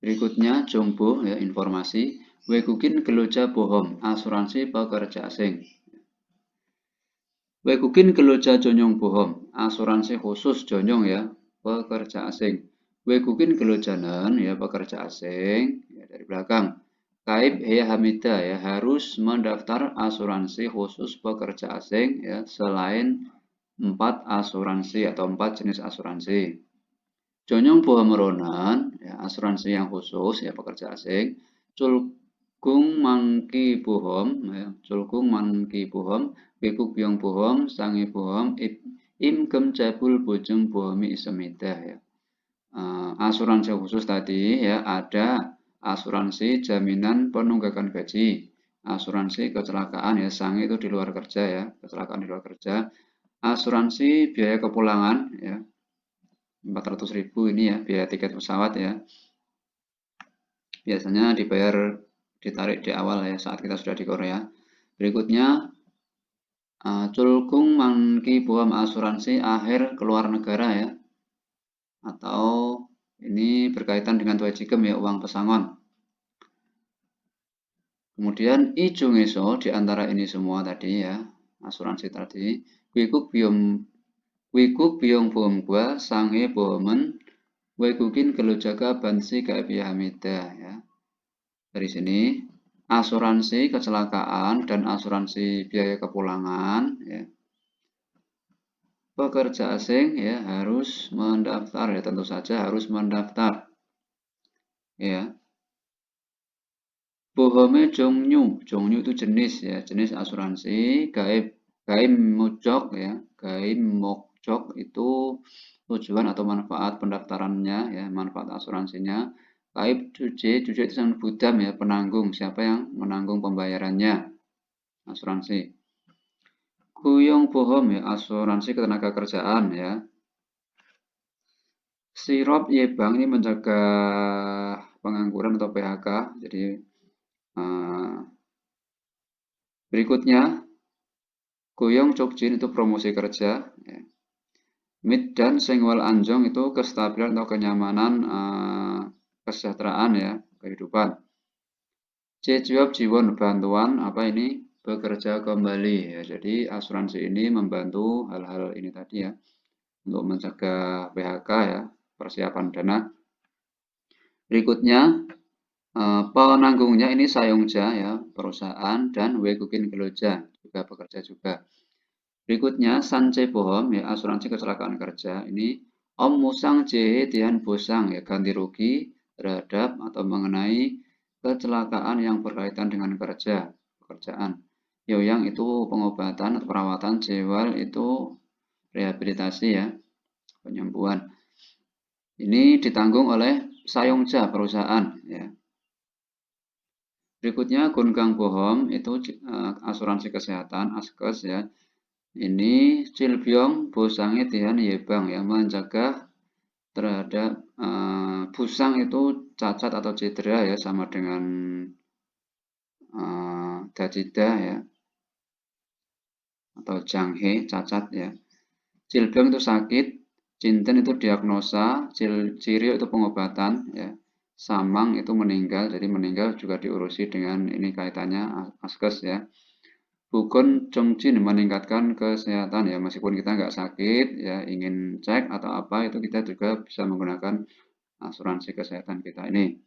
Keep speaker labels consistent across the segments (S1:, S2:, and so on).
S1: Berikutnya jongbo ya informasi. Wekukin geloja bohong asuransi pekerja asing. Wekukin geloja jonyong bohong asuransi khusus jonyong ya pekerja asing. Wekukin gelojanan ya pekerja asing ya dari belakang. Kaib ya Hamida ya harus mendaftar asuransi khusus pekerja asing ya selain 4 asuransi atau 4 jenis asuransi. Jonyong bohong meronan ya asuransi yang khusus ya pekerja asing. Culkung mangki bohong ya culkung mangki bohong bekuk biong bohong sangi bohong im kem cabul bojeng bohmi isemida ya. Asuransi khusus tadi ya ada asuransi jaminan penunggakan gaji, asuransi kecelakaan ya sangi itu di luar kerja ya kecelakaan di luar kerja, asuransi biaya kepulangan ya 400.000 ini ya biaya tiket pesawat ya biasanya ditarik di awal ya saat kita sudah di Korea. Berikutnya culkung mangki bohong asuransi akhir keluar negara ya atau ini berkaitan dengan wajigem ya uang pesangon. Kemudian ijungeso di antara ini semua tadi ya asuransi tadi wikuk biong bohom gua sange bohomen wekukin gelojaga bansi Hamida ya. Dari sini asuransi kecelakaan dan asuransi biaya kepulangan ya. Pekerja asing ya harus mendaftar ya tentu saja harus mendaftar ya. Bohome jongyu itu jenis ya jenis asuransi. Gaim mojok ya gaim mojok itu tujuan atau manfaat pendaftarannya ya manfaat asuransinya. Kaib juje itu sama budam ya penanggung siapa yang menanggung pembayarannya asuransi. Kuyong bohom ya asuransi ketenaga kerjaan ya. Sirop Yebang ini mencegah pengangguran atau PHK. Jadi berikutnya Goyong Cokjin itu promosi kerja. Ya. Mid dan Sengwal Anjong itu kestabilan atau kenyamanan kesejahteraan ya kehidupan. Jejuab Jiwon bantuan apa ini bekerja kembali ya. Jadi asuransi ini membantu hal-hal ini tadi ya untuk mencegah PHK ya persiapan dana. Berikutnya penanggungnya ini Sayongja ya perusahaan dan Wekukin Geloja juga bekerja juga. Berikutnya Sanche Bohom ya asuransi kecelakaan kerja ini Om Musang Jehe Tian Bosang ya ganti rugi terhadap atau mengenai kecelakaan yang berkaitan dengan pekerjaan. Yoyang itu pengobatan atau perawatan, Jewal itu rehabilitasi ya penyembuhan. Ini ditanggung oleh Sayongja perusahaan ya. Berikutnya Gungang Bohom itu asuransi kesehatan Askes ya. Ini Cilbyong Bosange Tian Yebang yang mencegah terhadap busang itu cacat atau cedera ya sama dengan dajida ya atau janghe cacat ya. Cilbyong itu sakit, Cinten itu diagnosa, Cirio itu pengobatan ya. Samang itu meninggal, jadi meninggal juga diurusi dengan ini kaitannya Askes ya. Bukon Chongjin meningkatkan kesehatan ya meskipun kita nggak sakit ya ingin cek atau apa itu kita juga bisa menggunakan asuransi kesehatan kita ini.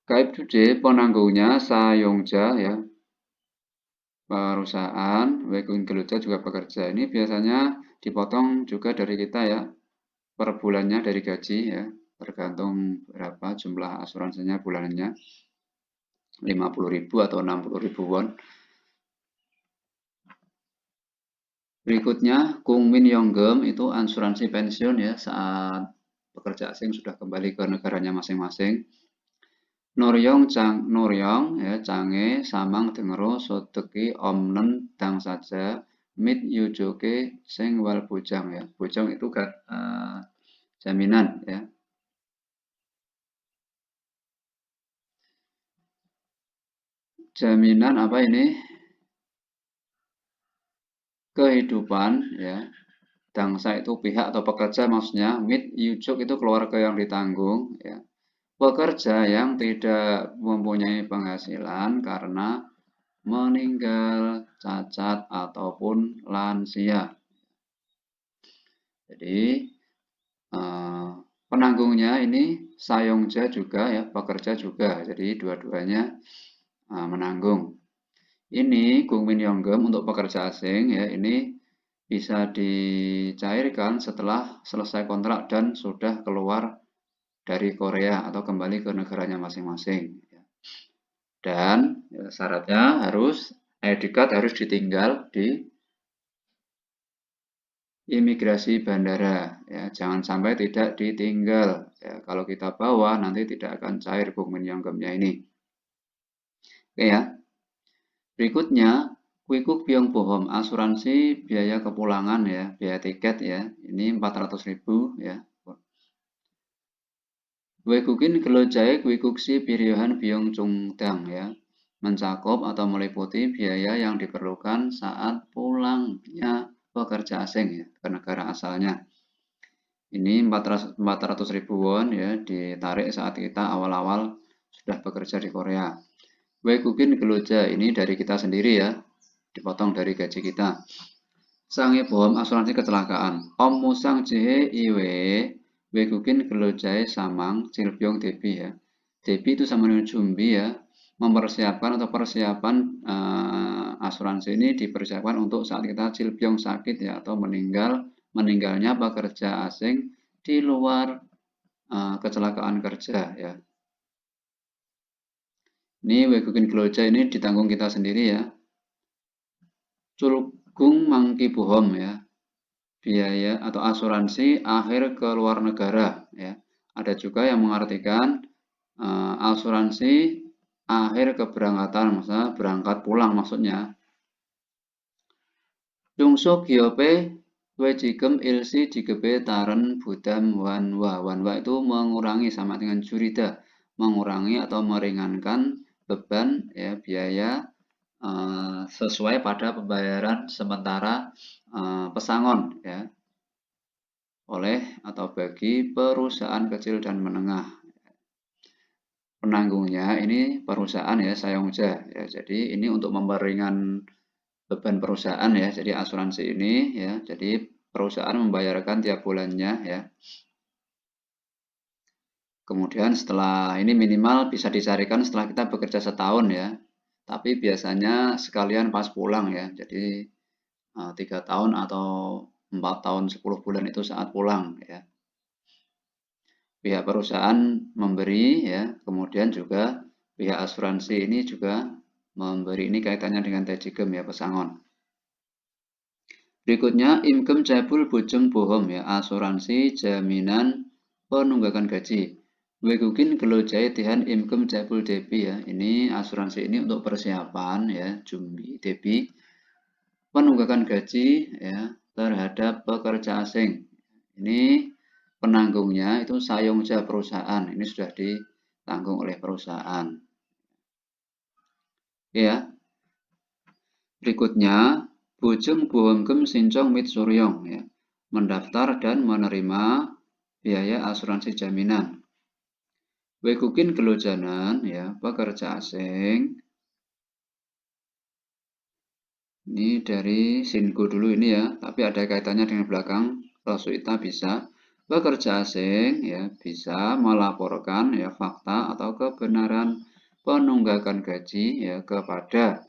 S1: Kaib Juje penanggungnya Sayongja ya perusahaan, Wekun Geluja juga pekerja. Ini biasanya dipotong juga dari kita ya per bulannya dari gaji ya tergantung berapa jumlah asuransinya bulanannya 50.000 atau 60.000 won. Berikutnya Kung Min Yonggem itu asuransi pensiun ya saat pekerja asing sudah kembali ke negaranya masing-masing. Noryong ya Cange Samang Dengero Soteki Omnen Dang saja Mit Yujoke Sing Wal Bojang ya. Bojang itu jaminan ya. Jaminan apa ini? Kehidupan ya. Dangsa itu pihak atau pekerja maksudnya. Mit Yujok itu keluarga yang ditanggung ya. pekerja yang tidak mempunyai penghasilan karena meninggal, cacat, ataupun lansia. Jadi penanggungnya ini sayongja juga ya, pekerja juga. Jadi dua-duanya menanggung. Ini Gungmin Yonggem untuk pekerja asing ya, ini bisa dicairkan setelah selesai kontrak dan sudah keluar dari Korea atau kembali ke negaranya masing-masing. Dan ya, syaratnya harus ID card harus ditinggal di imigrasi bandara ya, jangan sampai tidak ditinggal ya, kalau kita bawa nanti tidak akan cair Gungmin Yonggemnya ini. Oke ya. Berikutnya Kwikuk Byung Bohom, asuransi biaya kepulangan ya, biaya tiket ya. Ini 400.000 ya. Wekukin Gelojae Kwikuksi Biryohan Byung Chungdang ya. Mencakup atau meliputi biaya yang diperlukan saat pulangnya pekerja asing ya, ke negara asalnya. Ini 400.000 won ya, ditarik saat kita awal-awal sudah bekerja di Korea. Wekukin Geloja ini dari kita sendiri ya, dipotong dari gaji kita. Sange bohom asuransi kecelakaan. Om musang jehe iwe wekukin Gelojae samang cilbyong debi ya. Debi itu sama dengan jumbi ya, mempersiapkan atau persiapan asuransi ini dipersiapkan untuk saat kita cilbyong sakit ya, atau meninggalnya pekerja asing di luar kecelakaan kerja ya. Ini wekukin Geloja ini ditanggung kita sendiri ya. Culgung mangki bohom ya, biaya atau asuransi akhir ke luar negara ya. Ada juga yang mengartikan asuransi akhir keberangkatan, maksudnya berangkat pulang maksudnya. Dungso giope wejigem ilsi jigebe taren budam wanwa. Wanwa itu mengurangi sama dengan jurida, mengurangi atau meringankan beban ya, biaya sesuai pada pembayaran sementara pesangon ya, oleh atau bagi perusahaan kecil dan menengah. Penanggungnya ini perusahaan ya, sayongja ya. Jadi ini untuk memperingan beban perusahaan ya. Jadi asuransi ini ya, jadi perusahaan membayarkan tiap bulannya ya. Kemudian setelah ini minimal bisa dicarikan setelah kita bekerja setahun ya. Tapi biasanya sekalian pas pulang ya. Jadi 3 tahun atau 4 tahun 10 bulan itu saat pulang ya. Pihak perusahaan memberi ya, kemudian juga pihak asuransi ini juga memberi, ini kaitannya dengan tajigem ya, pesangon. Berikutnya imkem cabul bojeng bohom ya, asuransi jaminan penunggakan gaji. Wegukin gelojai tihan imkem cabul debi ya, ini asuransi ini untuk persiapan ya, jumbi debi penunggakan gaji ya terhadap pekerja asing. Ini penanggungnya itu sayongja perusahaan. Ini sudah ditanggung oleh perusahaan. Ya. Berikutnya, bojeng bohongkem sincong mitsuryong ya. Mendaftar dan menerima biaya asuransi jaminan. Wekukin gelojanan ya, pekerja asing. Ini dari Shingo dulu ini ya, tapi ada kaitannya dengan belakang. Rasuita bisa. Pekerja asing ya bisa melaporkan ya fakta atau kebenaran penunggakan gaji ya kepada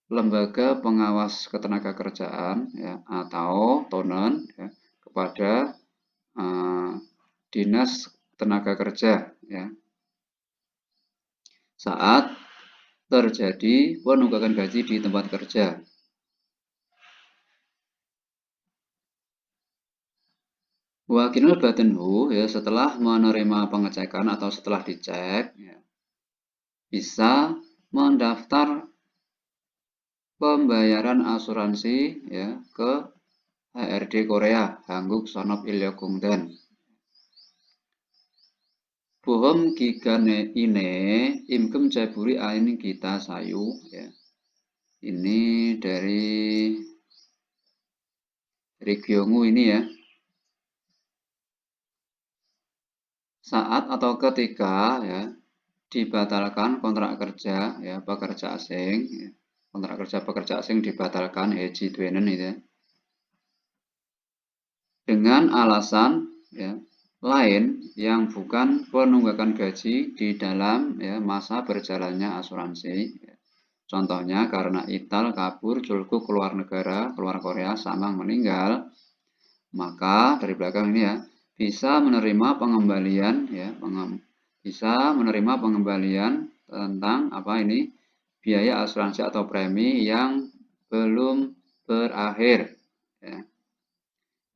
S1: lembaga pengawas ketenagakerjaan ya atau tonen ya, kepada dinas tenaga kerja ya saat terjadi penunggakan gaji di tempat kerja. Wakinul batinhu ya, setelah menerima pengecekan atau setelah dicek ya, bisa mendaftar pembayaran asuransi ya ke HRD Korea, Hanguk Sonop Ilyogungdan. Bohom gigane ine imkem caburi ain kita sayu ya. Ini dari Gyeonggu ini ya. saat atau ketika ya dibatalkan kontrak kerja ya pekerja asing ya. Kontrak kerja pekerja asing dibatalkan 해지되는 itu ya. Dengan alasan ya lain yang bukan penunggakan gaji di dalam ya masa berjalannya asuransi ya. Contohnya karena Ital kabur julkuk keluar negara, keluar Korea, Samang meninggal, maka dari belakang ini ya bisa menerima pengembalian ya bisa menerima pengembalian tentang apa ini biaya asuransi atau premi yang belum berakhir ya.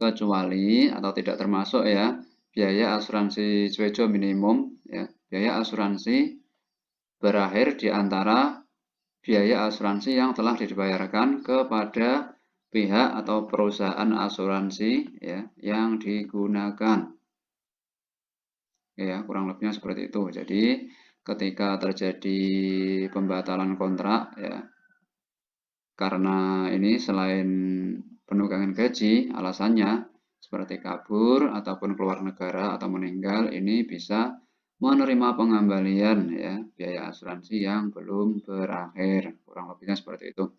S1: Kecuali atau tidak termasuk ya biaya asuransi cuejo minimum ya biaya asuransi berakhir di antara biaya asuransi yang telah dibayarkan kepada pihak atau perusahaan asuransi ya yang digunakan. Ya, kurang lebihnya seperti itu. Jadi, ketika terjadi pembatalan kontrak ya karena ini selain penunggangan gaji, alasannya seperti kabur ataupun keluar negara atau meninggal, ini bisa menerima pengembalian ya biaya asuransi yang belum berakhir. Kurang lebihnya seperti itu.